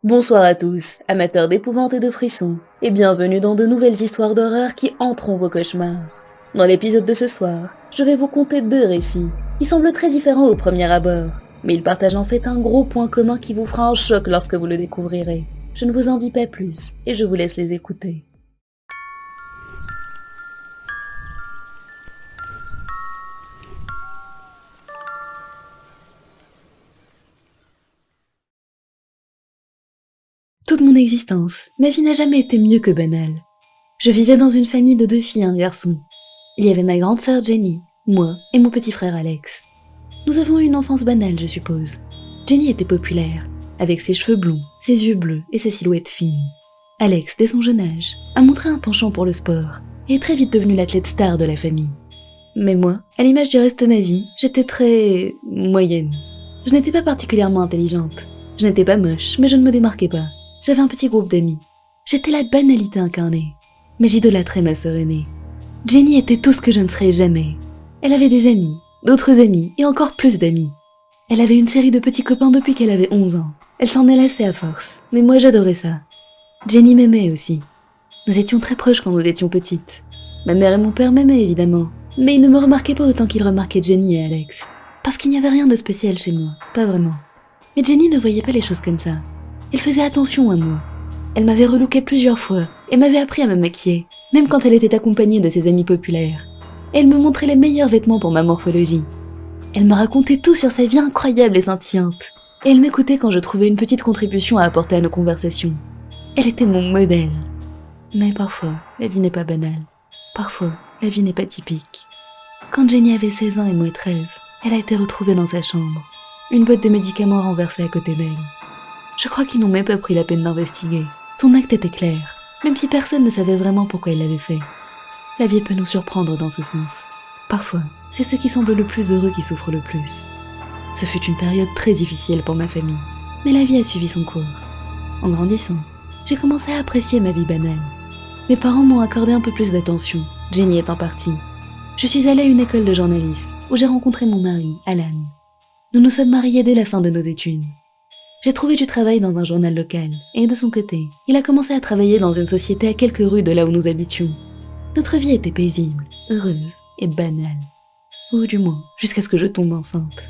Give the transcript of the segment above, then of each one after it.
Bonsoir à tous, amateurs d'épouvante et de frissons, et bienvenue dans de nouvelles histoires d'horreur qui hanteront vos cauchemars. Dans l'épisode de ce soir, je vais vous conter deux récits. Ils semblent très différents au premier abord, mais ils partagent en fait un gros point commun qui vous fera un choc lorsque vous le découvrirez. Je ne vous en dis pas plus, et je vous laisse les écouter. Toute mon existence, ma vie n'a jamais été mieux que banale. Je vivais dans une famille de 2 filles et un garçon. Il y avait ma grande sœur Jenny, moi et mon petit frère Alex. Nous avons eu une enfance banale, je suppose. Jenny était populaire, avec ses cheveux blonds, ses yeux bleus et sa silhouette fine. Alex, dès son jeune âge, a montré un penchant pour le sport et est très vite devenu l'athlète star de la famille. Mais moi, à l'image du reste de ma vie, j'étais très... moyenne. Je n'étais pas particulièrement intelligente. Je n'étais pas moche, mais je ne me démarquais pas. J'avais un petit groupe d'amis. J'étais la banalité incarnée. Mais j'idolâtrais ma sœur aînée. Jenny était tout ce que je ne serais jamais. Elle avait des amis, d'autres amis et encore plus d'amis. Elle avait une série de petits copains depuis qu'elle avait 11 ans. Elle s'en est lassée à force, mais moi j'adorais ça. Jenny m'aimait aussi. Nous étions très proches quand nous étions petites. Ma mère et mon père m'aimaient évidemment, mais ils ne me remarquaient pas autant qu'ils remarquaient Jenny et Alex. Parce qu'il n'y avait rien de spécial chez moi, pas vraiment. Mais Jenny ne voyait pas les choses comme ça. Elle faisait attention à moi. Elle m'avait relooké plusieurs fois et m'avait appris à me maquiller, même quand elle était accompagnée de ses amis populaires. Elle me montrait les meilleurs vêtements pour ma morphologie. Elle me racontait tout sur sa vie incroyable et scintillante. Et elle m'écoutait quand je trouvais une petite contribution à apporter à nos conversations. Elle était mon modèle. Mais parfois, la vie n'est pas banale. Parfois, la vie n'est pas typique. Quand Jenny avait 16 ans et moi 13, elle a été retrouvée dans sa chambre. Une boîte de médicaments renversée à côté d'elle. Je crois qu'ils n'ont même pas pris la peine d'investiguer. Son acte était clair, même si personne ne savait vraiment pourquoi il l'avait fait. La vie peut nous surprendre dans ce sens. Parfois, c'est ceux qui semblent le plus heureux qui souffrent le plus. Ce fut une période très difficile pour ma famille, mais la vie a suivi son cours. En grandissant, j'ai commencé à apprécier ma vie banale. Mes parents m'ont accordé un peu plus d'attention, Jenny étant partie. Je suis allée à une école de journalisme, où j'ai rencontré mon mari, Alan. Nous nous sommes mariés dès la fin de nos études. J'ai trouvé du travail dans un journal local, et de son côté, il a commencé à travailler dans une société à quelques rues de là où nous habitions. Notre vie était paisible, heureuse et banale. Ou du moins, jusqu'à ce que je tombe enceinte.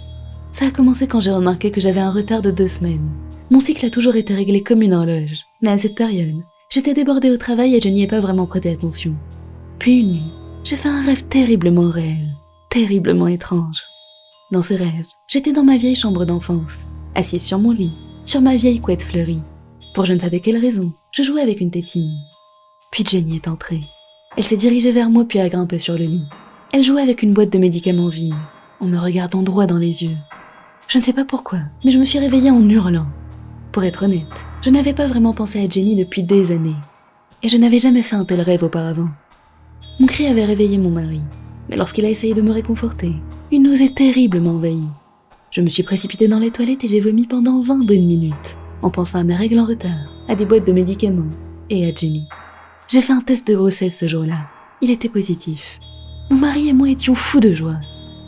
Ça a commencé quand j'ai remarqué que j'avais un retard de 2 semaines. Mon cycle a toujours été réglé comme une horloge, mais à cette période, j'étais débordée au travail et je n'y ai pas vraiment prêté attention. Puis une nuit, j'ai fait un rêve terriblement réel, terriblement étrange. Dans ce rêve, j'étais dans ma vieille chambre d'enfance, assise sur mon lit, sur ma vieille couette fleurie. Pour je ne savais quelle raison, je jouais avec une tétine. Puis Jenny est entrée. Elle s'est dirigée vers moi puis a grimpé sur le lit. Elle jouait avec une boîte de médicaments vide, en me regardant droit dans les yeux. Je ne sais pas pourquoi, mais je me suis réveillée en hurlant. Pour être honnête, je n'avais pas vraiment pensé à Jenny depuis des années. Et je n'avais jamais fait un tel rêve auparavant. Mon cri avait réveillé mon mari, mais lorsqu'il a essayé de me réconforter, une nausée terrible m'a envahie. Je me suis précipitée dans les toilettes et j'ai vomi pendant 20 bonnes minutes, en pensant à mes règles en retard, à des boîtes de médicaments et à Jenny. J'ai fait un test de grossesse ce jour-là. Il était positif. Mon mari et moi étions fous de joie.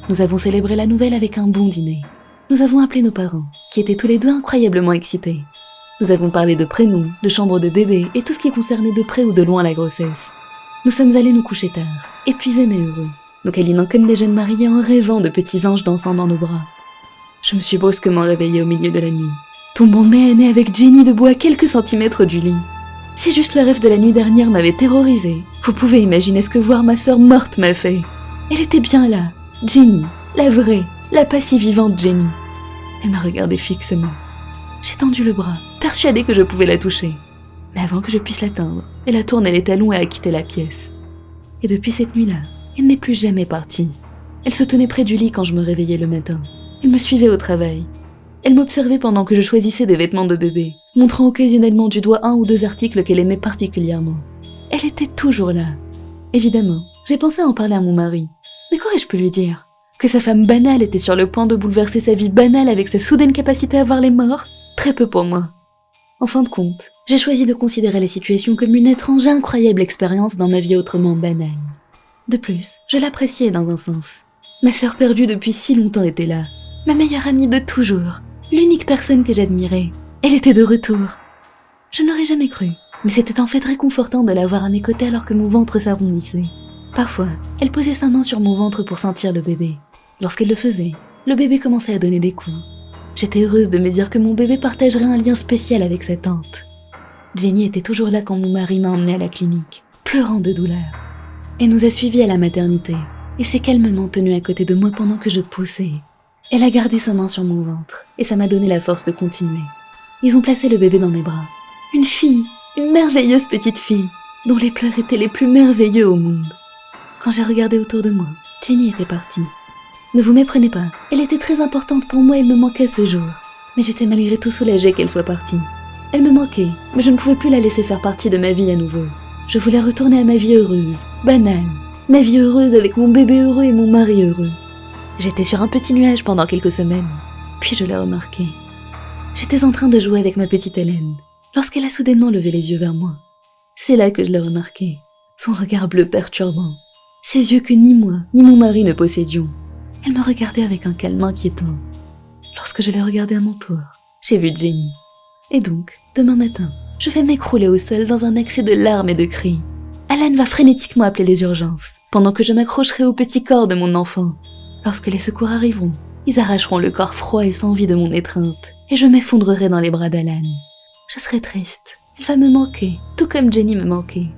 Nous avons célébré la nouvelle avec un bon dîner. Nous avons appelé nos parents, qui étaient tous les deux incroyablement excités. Nous avons parlé de prénoms, de chambre de bébé et tout ce qui concernait de près ou de loin la grossesse. Nous sommes allés nous coucher tard, épuisés mais heureux, nous câlinant comme des jeunes mariés en rêvant de petits anges dansant dans nos bras. Je me suis brusquement réveillée au milieu de la nuit, tombant nez à nez avec Jenny debout à quelques centimètres du lit. Si juste le rêve de la nuit dernière m'avait terrorisée, vous pouvez imaginer ce que voir ma sœur morte m'a fait. Elle était bien là, Jenny, la vraie, la pas si vivante Jenny. Elle m'a regardée fixement. J'ai tendu le bras, persuadée que je pouvais la toucher. Mais avant que je puisse l'atteindre, elle a tourné les talons et a quitté la pièce. Et depuis cette nuit-là, elle n'est plus jamais partie. Elle se tenait près du lit quand je me réveillais le matin. Elle me suivait au travail. Elle m'observait pendant que je choisissais des vêtements de bébé, montrant occasionnellement du doigt 1 ou 2 articles qu'elle aimait particulièrement. Elle était toujours là. Évidemment, j'ai pensé à en parler à mon mari. Mais qu'aurais-je pu lui dire? Que sa femme banale était sur le point de bouleverser sa vie banale avec sa soudaine capacité à voir les morts? Très peu pour moi. En fin de compte, j'ai choisi de considérer la situation comme une étrange et incroyable expérience dans ma vie autrement banale. De plus, je l'appréciais dans un sens. Ma sœur perdue depuis si longtemps était là. Ma meilleure amie de toujours. L'unique personne que j'admirais. Elle était de retour. Je n'aurais jamais cru, mais c'était en fait réconfortant de la voir à mes côtés alors que mon ventre s'arrondissait. Parfois, elle posait sa main sur mon ventre pour sentir le bébé. Lorsqu'elle le faisait, le bébé commençait à donner des coups. J'étais heureuse de me dire que mon bébé partagerait un lien spécial avec sa tante. Jenny était toujours là quand mon mari m'a emmenée à la clinique, pleurant de douleur. Elle nous a suivis à la maternité, et s'est calmement tenue à côté de moi pendant que je poussais. Elle a gardé sa main sur mon ventre, et ça m'a donné la force de continuer. Ils ont placé le bébé dans mes bras. Une fille, une merveilleuse petite fille, dont les pleurs étaient les plus merveilleux au monde. Quand j'ai regardé autour de moi, Jenny était partie. Ne vous méprenez pas, elle était très importante pour moi et me manquait ce jour. Mais j'étais malgré tout soulagée qu'elle soit partie. Elle me manquait, mais je ne pouvais plus la laisser faire partie de ma vie à nouveau. Je voulais retourner à ma vie heureuse, banale. Ma vie heureuse avec mon bébé heureux et mon mari heureux. J'étais sur un petit nuage pendant quelques semaines, puis je l'ai remarqué. J'étais en train de jouer avec ma petite Hélène, lorsqu'elle a soudainement levé les yeux vers moi. C'est là que je l'ai remarqué, son regard bleu perturbant, ses yeux que ni moi, ni mon mari ne possédions. Elle me regardait avec un calme inquiétant. Lorsque je l'ai regardée à mon tour, j'ai vu Jenny. Et donc, demain matin, je vais m'écrouler au sol dans un accès de larmes et de cris. Alan va frénétiquement appeler les urgences, pendant que je m'accrocherai au petit corps de mon enfant. Lorsque les secours arriveront, ils arracheront le corps froid et sans vie de mon étreinte, et je m'effondrerai dans les bras d'Alan. Je serai triste, il va me manquer, tout comme Jenny me manquait.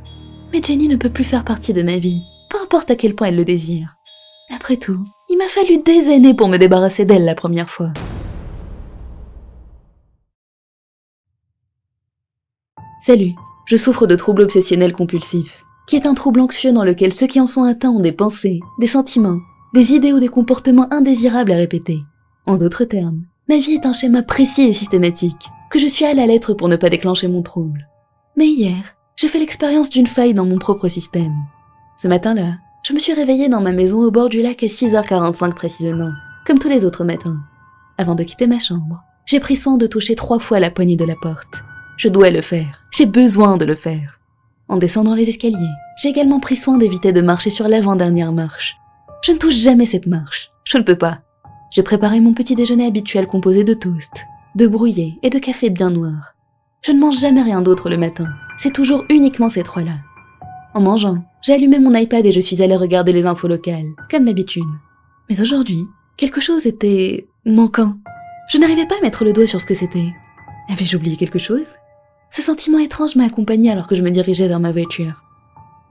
Mais Jenny ne peut plus faire partie de ma vie, peu importe à quel point elle le désire. Après tout, il m'a fallu des années pour me débarrasser d'elle la première fois. Salut, je souffre de troubles obsessionnels compulsifs, qui est un trouble anxieux dans lequel ceux qui en sont atteints ont des pensées, des sentiments, des idées ou des comportements indésirables à répéter. En d'autres termes, ma vie est un schéma précis et systématique, que je suis à la lettre pour ne pas déclencher mon trouble. Mais hier, j'ai fait l'expérience d'une faille dans mon propre système. Ce matin-là, je me suis réveillée dans ma maison au bord du lac à 6h45 précisément, comme tous les autres matins. Avant de quitter ma chambre, j'ai pris soin de toucher 3 fois la poignée de la porte. Je dois le faire, j'ai besoin de le faire. En descendant les escaliers, j'ai également pris soin d'éviter de marcher sur l'avant-dernière marche. Je ne touche jamais cette marche, je ne peux pas. J'ai préparé mon petit déjeuner habituel composé de toast, de brouillé et de café bien noir. Je ne mange jamais rien d'autre le matin, c'est toujours uniquement ces 3-là. En mangeant, j'ai allumé mon iPad et je suis allée regarder les infos locales, comme d'habitude. Mais aujourd'hui, quelque chose était manquant. Je n'arrivais pas à mettre le doigt sur ce que c'était. Avais-je oublié quelque chose ? Ce sentiment étrange m'a accompagnée alors que je me dirigeais vers ma voiture.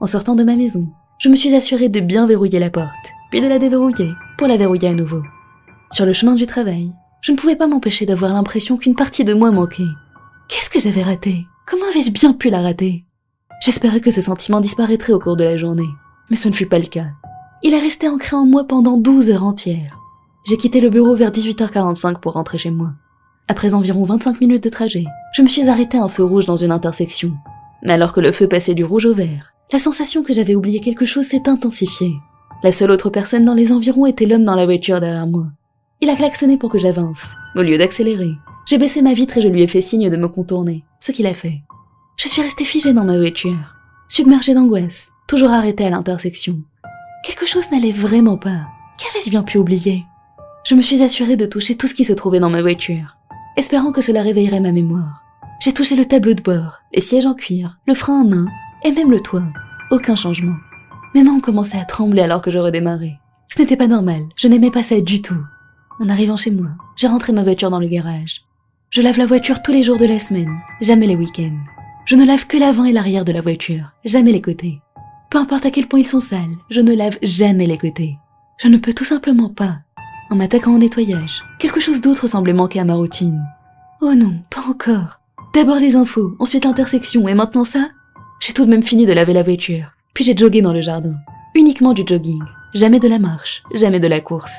En sortant de ma maison, je me suis assurée de bien verrouiller la porte, puis de la déverrouiller pour la verrouiller à nouveau. Sur le chemin du travail, je ne pouvais pas m'empêcher d'avoir l'impression qu'une partie de moi manquait. Qu'est-ce que j'avais raté ? Comment avais-je bien pu la rater ? J'espérais que ce sentiment disparaîtrait au cours de la journée, mais ce ne fut pas le cas. Il est resté ancré en moi pendant 12 heures entières. J'ai quitté le bureau vers 18h45 pour rentrer chez moi. Après environ 25 minutes de trajet, je me suis arrêtée à un feu rouge dans une intersection. Mais alors que le feu passait du rouge au vert, la sensation que j'avais oublié quelque chose s'est intensifiée. La seule autre personne dans les environs était l'homme dans la voiture derrière moi. Il a klaxonné pour que j'avance. Au lieu d'accélérer, j'ai baissé ma vitre et je lui ai fait signe de me contourner, ce qu'il a fait. Je suis restée figée dans ma voiture, submergée d'angoisse, toujours arrêtée à l'intersection. Quelque chose n'allait vraiment pas. Qu'avais-je bien pu oublier ? Je me suis assurée de toucher tout ce qui se trouvait dans ma voiture, espérant que cela réveillerait ma mémoire. J'ai touché le tableau de bord, les sièges en cuir, le frein à main, et même le toit. Aucun changement. Mes mains ont commencé à trembler alors que je redémarrais. Ce n'était pas normal, je n'aimais pas ça du tout. En arrivant chez moi, j'ai rentré ma voiture dans le garage. Je lave la voiture tous les jours de la semaine, jamais les week-ends. Je ne lave que l'avant et l'arrière de la voiture, jamais les côtés. Peu importe à quel point ils sont sales, je ne lave jamais les côtés. Je ne peux tout simplement pas. En m'attaquant au nettoyage, quelque chose d'autre semblait manquer à ma routine. Oh non, pas encore. D'abord les infos, ensuite l'intersection, et maintenant ça ? J'ai tout de même fini de laver la voiture, puis j'ai jogué dans le jardin. Uniquement du jogging, jamais de la marche, jamais de la course.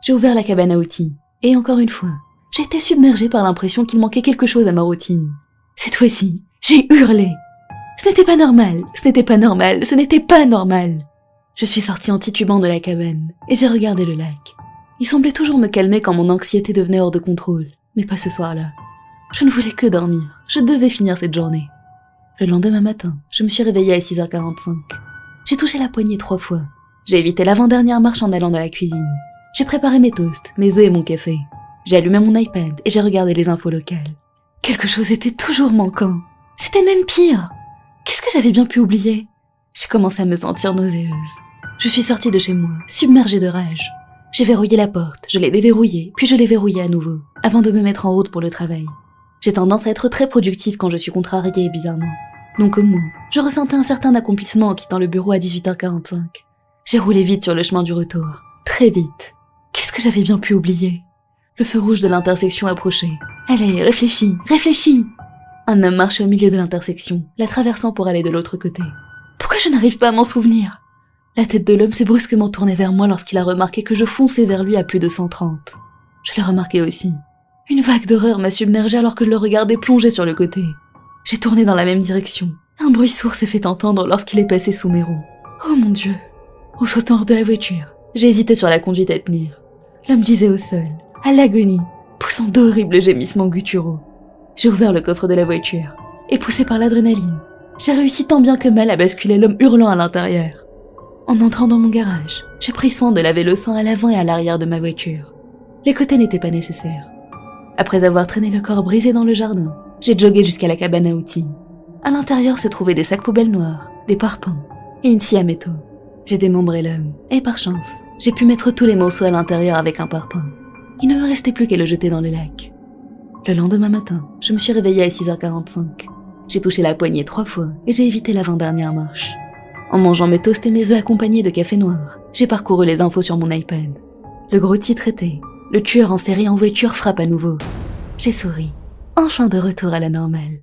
J'ai ouvert la cabane à outils, et encore une fois, j'ai été submergée par l'impression qu'il manquait quelque chose à ma routine. Cette fois-ci, j'ai hurlé. Ce n'était pas normal, ce n'était pas normal, ce n'était pas normal. Je suis sortie en titubant de la cabane, et j'ai regardé le lac. Il semblait toujours me calmer quand mon anxiété devenait hors de contrôle, mais pas ce soir-là. Je ne voulais que dormir, je devais finir cette journée. Le lendemain matin, je me suis réveillée à 6h45. J'ai touché la poignée 3 fois. J'ai évité l'avant-dernière marche en allant dans la cuisine. J'ai préparé mes toasts, mes œufs et mon café. J'ai allumé mon iPad et j'ai regardé les infos locales. Quelque chose était toujours manquant. C'était même pire. Qu'est-ce que j'avais bien pu oublier? J'ai commencé à me sentir nauséeuse. Je suis sortie de chez moi, submergée de rage. J'ai verrouillé la porte, je l'ai déverrouillée, puis je l'ai verrouillée à nouveau, avant de me mettre en route pour le travail. J'ai tendance à être très productive quand je suis contrariée, bizarrement. Donc au moins, je ressentais un certain accomplissement en quittant le bureau à 18h45. J'ai roulé vite sur le chemin du retour. Très vite. Qu'est-ce que j'avais bien pu oublier? Le feu rouge de l'intersection approchait. Allez, réfléchis, réfléchis! Un homme marchait au milieu de l'intersection, la traversant pour aller de l'autre côté. Pourquoi je n'arrive pas à m'en souvenir? La tête de l'homme s'est brusquement tournée vers moi lorsqu'il a remarqué que je fonçais vers lui à plus de 130. Je l'ai remarqué aussi. Une vague d'horreur m'a submergée alors que je le regardais plonger sur le côté. J'ai tourné dans la même direction. Un bruit sourd s'est fait entendre lorsqu'il est passé sous mes roues. Oh mon Dieu! En sautant hors de la voiture, j'ai hésité sur la conduite à tenir. L'homme gisait au sol, à l'agonie, poussant d'horribles gémissements gutturaux. J'ai ouvert le coffre de la voiture, et poussé par l'adrénaline, j'ai réussi tant bien que mal à basculer l'homme hurlant à l'intérieur. En entrant dans mon garage, j'ai pris soin de laver le sang à l'avant et à l'arrière de ma voiture. Les côtés n'étaient pas nécessaires. Après avoir traîné le corps brisé dans le jardin, j'ai jogué jusqu'à la cabane à outils. À l'intérieur se trouvaient des sacs poubelles noirs, des parpaings et une scie à métaux. J'ai démembré l'homme, et par chance, j'ai pu mettre tous les morceaux à l'intérieur avec un parpaing. Il ne me restait plus qu'à le jeter dans le lac. Le lendemain matin, je me suis réveillée à 6h45. J'ai touché la poignée 3 fois et j'ai évité l'avant-dernière marche. En mangeant mes toasts et mes œufs accompagnés de café noir, j'ai parcouru les infos sur mon iPad. Le gros titre était « Le tueur en série en voiture frappe à nouveau ». J'ai souri, enfin de retour à la normale.